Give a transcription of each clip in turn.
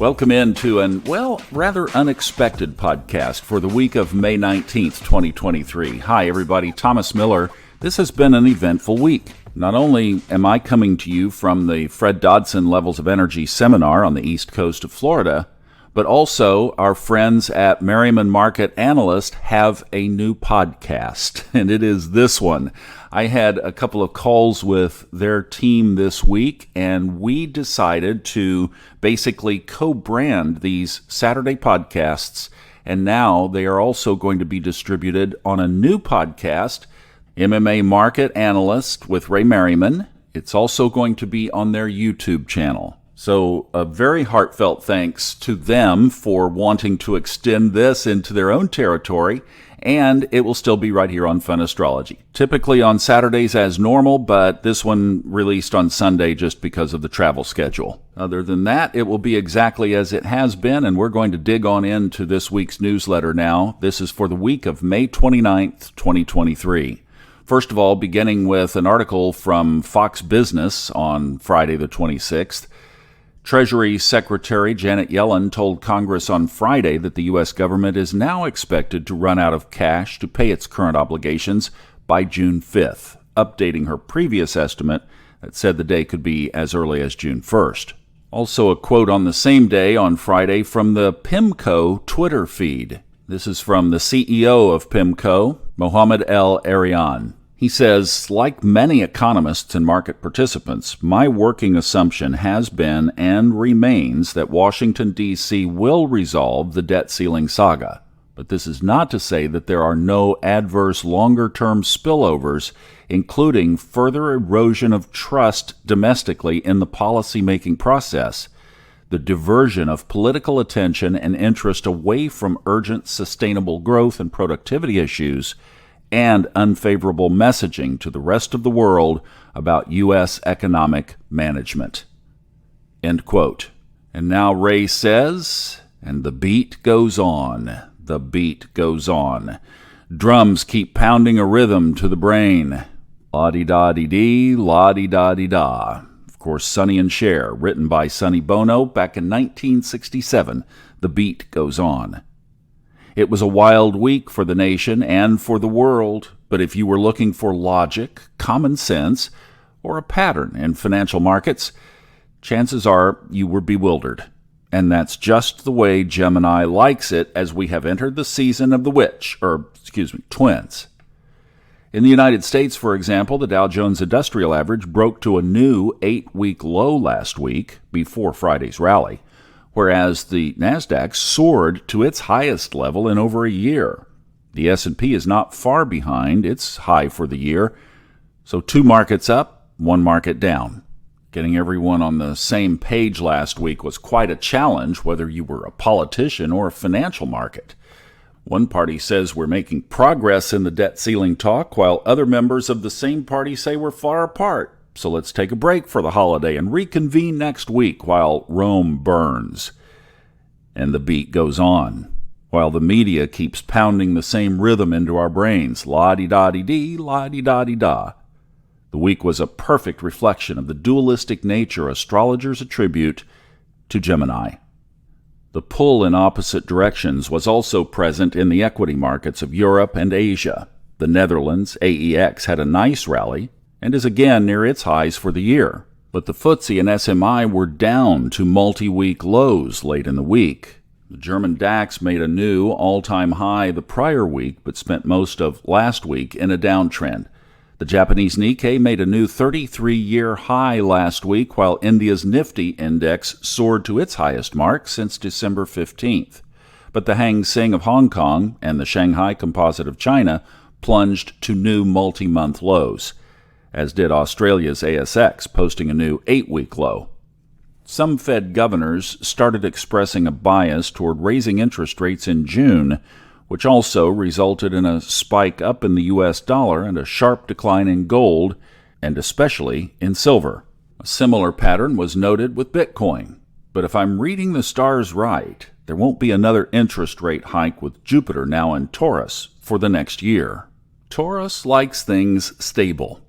Welcome into an, rather unexpected podcast for the week of May 19th, 2023. Hi, everybody. Thomas Miller. This has been an eventful week. Not only am I coming to you from the Fred Dodson Levels of Energy seminar on the east coast of Florida, but also our friends at Merriman Market Analyst have a new podcast, and it is this one. I had a couple of calls with their team this week, and we decided to basically co-brand these Saturday podcasts, and now they are also going to be distributed on a new podcast, MMA Market Analyst with Ray Merriman. It's also going to be on their YouTube channel. So a very heartfelt thanks to them for wanting to extend this into their own territory, and it will still be right here on Fun Astrology. Typically on Saturdays as normal, but this one released on Sunday just because of the travel schedule. Other than that, it will be exactly as it has been, and we're going to dig on into this week's newsletter now. This is for the week of May 29th, 2023. First of all, beginning with an article from Fox Business on Friday the 26th, Treasury Secretary Janet Yellen told Congress on Friday that the U.S. government is now expected to run out of cash to pay its current obligations by June 5th, updating her previous estimate that said the day could be as early as June 1st. Also a quote on the same day on Friday from the PIMCO Twitter feed. This is from the CEO of PIMCO, Mohammed El Arian. He says, like many economists and market participants, my working assumption has been and remains that Washington, D.C. will resolve the debt ceiling saga. But this is not to say that there are no adverse longer-term spillovers, including further erosion of trust domestically in the policy-making process, the diversion of political attention and interest away from urgent sustainable growth and productivity issues, and unfavorable messaging to the rest of the world about U.S. economic management. End quote. And now Ray says, and the beat goes on. The beat goes on. Drums keep pounding a rhythm to the brain. La-di-da-di-dee, la-di-da-di-da. Of course, Sonny and Cher, written by Sonny Bono back in 1967. The beat goes on. It was a wild week for the nation and for the world, but if you were looking for logic, common sense, or a pattern in financial markets, chances are you were bewildered. And that's the way Gemini likes it as we have entered the season of the twins. In the United States, for example, the Dow Jones Industrial Average broke to a new 8-week low last week before Friday's rally, whereas the Nasdaq soared to its highest level in over a year. The S&P is not far behind its high for the year, so 2 markets up, 1 market down. Getting everyone on the same page last week was quite a challenge, whether you were a politician or a financial market. One party says we're making progress in the debt ceiling talk, while other members of the same party say we're far apart. So let's take a break for the holiday and reconvene next week while Rome burns. And the beat goes on, while the media keeps pounding the same rhythm into our brains. La-di-da-di-dee, la-di-da-di-da. The week was a perfect reflection of the dualistic nature astrologers attribute to Gemini. The pull in opposite directions was also present in the equity markets of Europe and Asia. The Netherlands, AEX, had a nice rally, and is again near its highs for the year. But the FTSE and SMI were down to multi-week lows late in the week. The German DAX made a new all-time high the prior week, but spent most of last week in a downtrend. The Japanese Nikkei made a new 33-year high last week, while India's Nifty index soared to its highest mark since December 15th. But the Hang Seng of Hong Kong and the Shanghai Composite of China plunged to new multi-month lows, as did Australia's ASX, posting a new 8-week low. Some Fed governors started expressing a bias toward raising interest rates in June, which also resulted in a spike up in the U.S. dollar and a sharp decline in gold, and especially in silver. A similar pattern was noted with Bitcoin. But if I'm reading the stars right, there won't be another interest rate hike with Jupiter now in Taurus for the next year. Taurus likes things stable.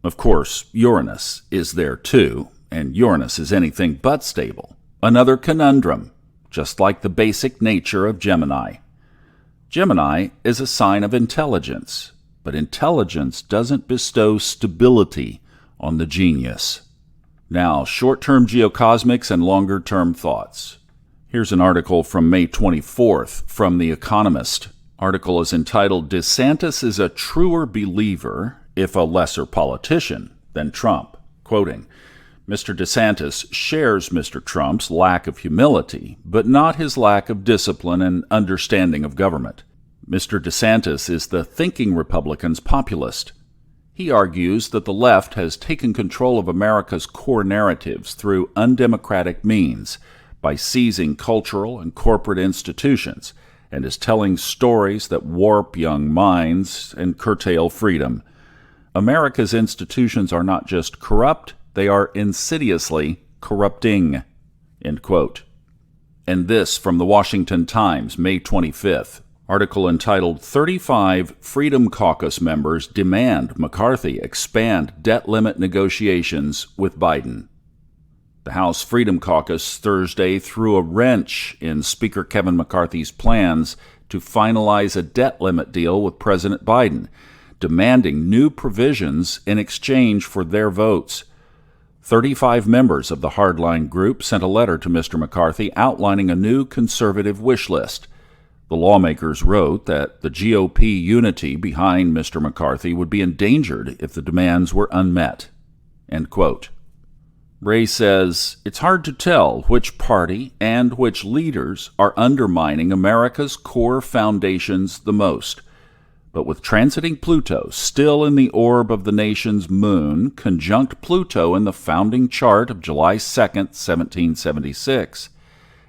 Of course, Uranus is there too, and Uranus is anything but stable. Another conundrum. just like the basic nature of Gemini. Gemini is a sign of intelligence, but intelligence doesn't bestow stability on the genius. Now, short-term geocosmics and longer-term thoughts. Here's an article from May 24th from The Economist. Article is entitled, "DeSantis is a truer believer, if a lesser politician, than Trump." Quoting, Mr. DeSantis shares Mr. Trump's lack of humility, but not his lack of discipline and understanding of government. Mr. DeSantis is the thinking Republican's populist. He argues that the left has taken control of America's core narratives through undemocratic means by seizing cultural and corporate institutions, and is telling stories that warp young minds and curtail freedom. America's institutions are not just corrupt, they are insidiously corrupting. End quote. And this from the Washington Times, May 25th. Article entitled, 35 Freedom Caucus members demand McCarthy expand debt limit negotiations with Biden. The House Freedom Caucus Thursday threw a wrench in Speaker Kevin McCarthy's plans to finalize a debt limit deal with President Biden, demanding new provisions in exchange for their votes. 35 members of the hardline group sent a letter to Mr. McCarthy outlining a new conservative wish list. The lawmakers wrote that the GOP unity behind Mr. McCarthy would be endangered if the demands were unmet. End quote. Ray says, "It's hard to tell which party and which leaders are undermining America's core foundations the most. But with transiting Pluto still in the orb of the nation's moon, conjunct Pluto in the founding chart of July 2nd, 1776,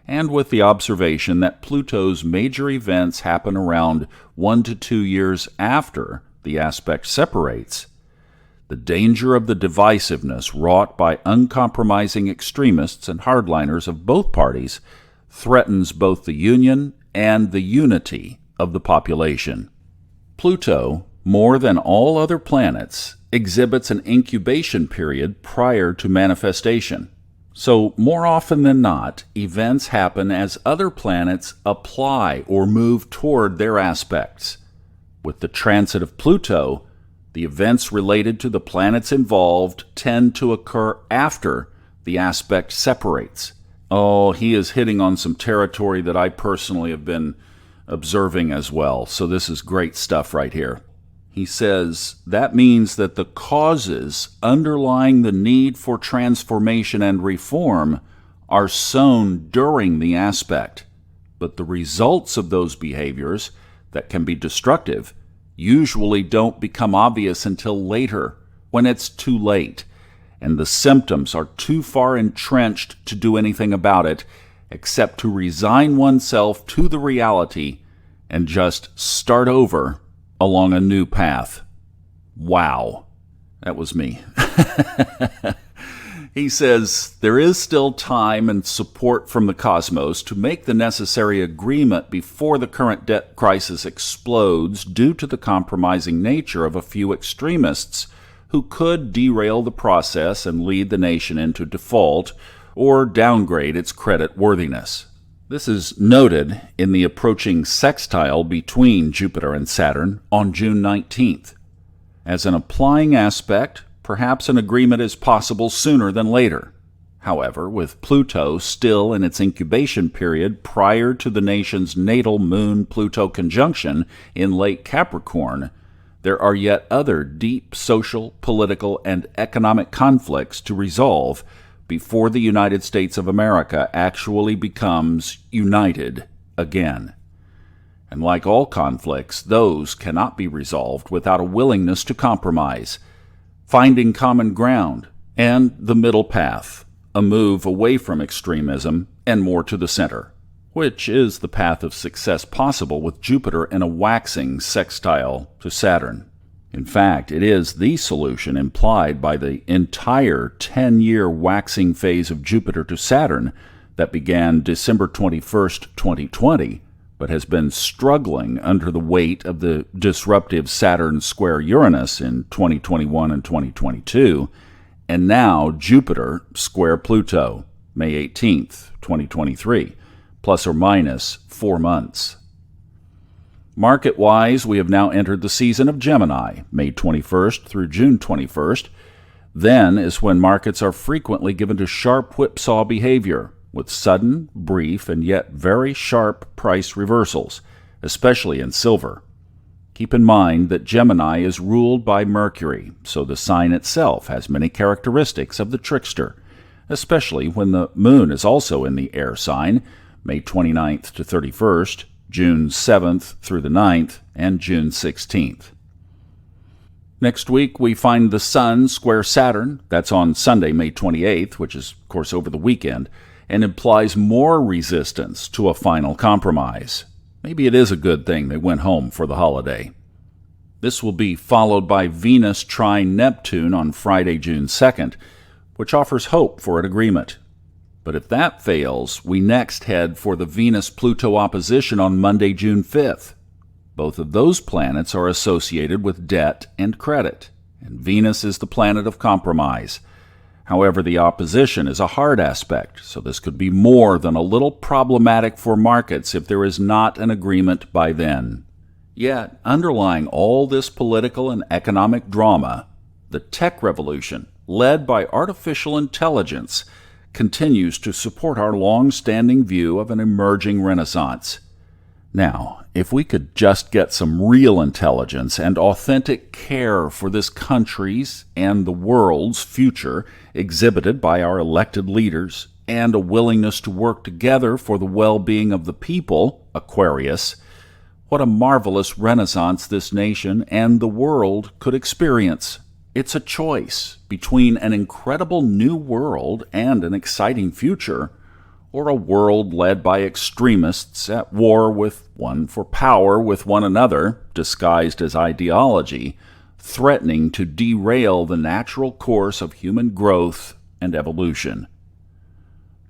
and with the observation that Pluto's major events happen around 1 to 2 years after the aspect separates, the danger of the divisiveness wrought by uncompromising extremists and hardliners of both parties threatens both the union and the unity of the population. Pluto, more than all other planets, exhibits an incubation period prior to manifestation. So, more often than not, events happen as other planets apply or move toward their aspects. With the transit of Pluto, the events related to the planets involved tend to occur after the aspect separates. Oh, he is hitting on some territory that I personally have been observing as well, so this is great stuff right here. He says, that means that the causes underlying the need for transformation and reform are sown during the aspect, but the results of those behaviors that can be destructive usually don't become obvious until later, when it's too late, and the symptoms are too far entrenched to do anything about it, except to resign oneself to the reality and just start over along a new path. Wow. That was me. He says, there is still time and support from the cosmos to make the necessary agreement before the current debt crisis explodes due to the compromising nature of a few extremists who could derail the process and lead the nation into default or downgrade its credit worthiness. This is noted in the approaching sextile between Jupiter and Saturn on June 19th. As an applying aspect, perhaps an agreement is possible sooner than later. However, with Pluto still in its incubation period prior to the nation's natal Moon-Pluto conjunction in late Capricorn, there are yet other deep social, political, and economic conflicts to resolve before the United States of America actually becomes united again. And like all conflicts, those cannot be resolved without a willingness to compromise, finding common ground, and the middle path, a move away from extremism and more to the center, which is the path of success possible with Jupiter in a waxing sextile to Saturn. In fact, it is the solution implied by the entire 10-year waxing phase of Jupiter to Saturn that began December 21st, 2020, but has been struggling under the weight of the disruptive Saturn square Uranus in 2021 and 2022, and now Jupiter square Pluto, May 18th, 2023, plus or minus 4 months. Market-wise, we have now entered the season of Gemini, May 21st through June 21st. Then is when markets are frequently given to sharp whipsaw behavior, with sudden, brief, and yet very sharp price reversals, especially in silver. Keep in mind that Gemini is ruled by Mercury, so the sign itself has many characteristics of the trickster, especially when the moon is also in the air sign, May 29th to 31st, June 7th through the 9th, and June 16th. Next week, we find the Sun square Saturn. That's on Sunday, May 28th, which is, of course, over the weekend, and implies more resistance to a final compromise. Maybe it is a good thing they went home for the holiday. This will be followed by Venus trine Neptune on Friday, June 2nd, which offers hope for an agreement. But if that fails, we next head for the Venus-Pluto opposition on Monday, June 5th. Both of those planets are associated with debt and credit, and Venus is the planet of compromise. However, the opposition is a hard aspect, so this could be more than a little problematic for markets if there is not an agreement by then. Yet, underlying all this political and economic drama, the tech revolution, led by artificial intelligence, continues to support our long-standing view of an emerging renaissance. Now, if we could just get some real intelligence and authentic care for this country's and the world's future exhibited by our elected leaders, and a willingness to work together for the well-being of the people, Aquarius, what a marvelous renaissance this nation and the world could experience. It's a choice between an incredible new world and an exciting future, or a world led by extremists at war with one for power with one another, disguised as ideology, threatening to derail the natural course of human growth and evolution.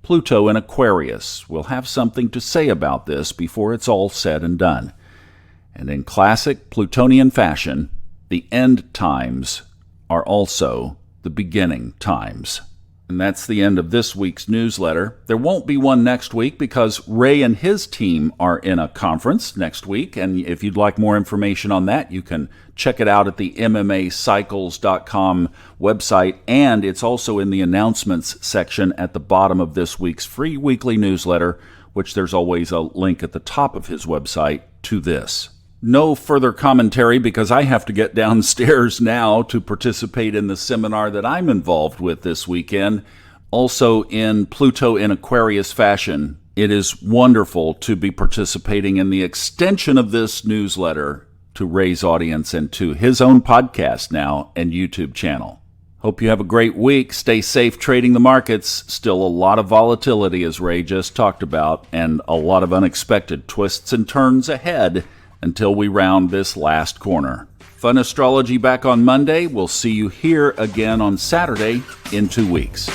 Pluto in Aquarius will have something to say about this before it's all said and done. And in classic Plutonian fashion, the end times are also the beginning times. And that's the end of this week's newsletter. There won't be one next week because Ray and his team are in a conference next week. And if you'd like more information on that, you can check it out at the MMAcycles.com website. And it's also in the announcements section at the bottom of this week's free weekly newsletter, which there's always a link at the top of his website to this. No further commentary because I have to get downstairs now to participate in the seminar that I'm involved with this weekend. Also in Pluto in Aquarius fashion, it is wonderful to be participating in the extension of this newsletter to Ray's audience and to his own podcast now and YouTube channel. Hope you have a great week. Stay safe trading the markets. Still a lot of volatility, as Ray just talked about, and a lot of unexpected twists and turns ahead until we round this last corner. Fun Astrology back on Monday. We'll see you here again on Saturday in 2 weeks.